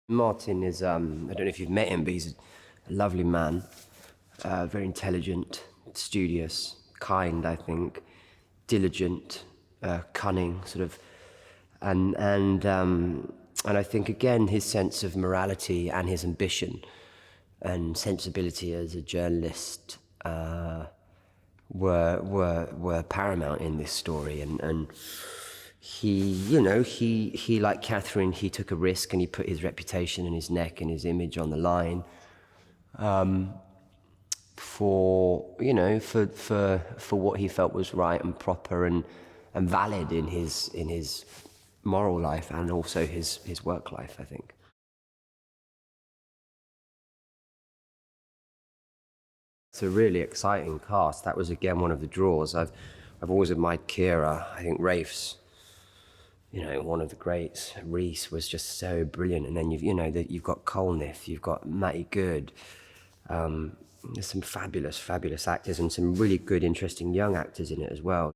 Martin is, I don't know if you've met him, but he's a lovely man, very intelligent, studious, kind, I think, diligent, cunning, sort of, and I think again his sense of morality and his ambition and sensibility as a journalist were paramount in this story, and he like Catherine, he took a risk and he put his reputation and his neck and his image on the line for what he felt was right and proper and valid in his moral life and also his work life, I think. It's a really exciting cast. That was again one of the draws. I've always admired Keira. I think Rafe's, one of the greats. Reese was just so brilliant, and then you've got Colniff, you've got Matty Good. There's some fabulous actors and some really good, interesting young actors in it as well.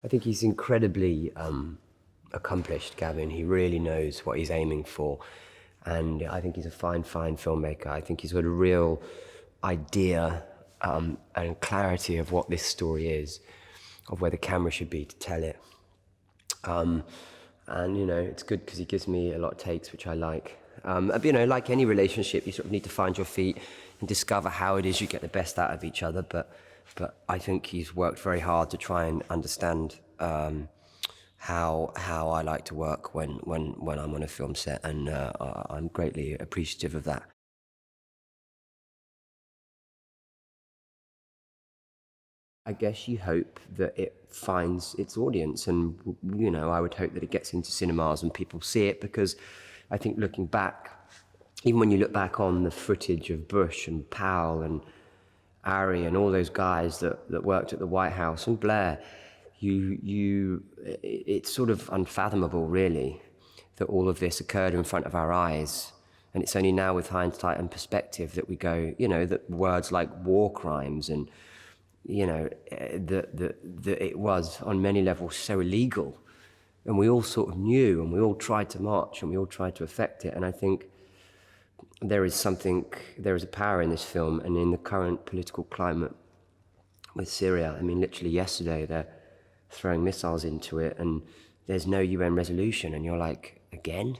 I think he's incredibly accomplished, Gavin. He really knows what he's aiming for, and I think he's a fine filmmaker. I think he's got a real idea and clarity of what this story is, of where the camera should be to tell it. And it's good because he gives me a lot of takes, which I like. Like any relationship, you sort of need to find your feet and discover how it is you get the best out of each other. But I think he's worked very hard to try and understand how I like to work when I'm on a film set, and I'm greatly appreciative of that. I guess you hope that it finds its audience, and I would hope that it gets into cinemas and people see it, because I think looking back, even when you look back on the footage of Bush and Powell and Ari and all those guys that worked at the White House and Blair, it's sort of unfathomable, really, that all of this occurred in front of our eyes. And it's only now with hindsight and perspective that we go, that words like war crimes and that it was on many levels so illegal, and we all sort of knew, and we all tried to march, and we all tried to affect it. And I think there is a power in this film, and in the current political climate with Syria. I mean, literally yesterday they're throwing missiles into it, and there's no UN resolution, and you're like, again?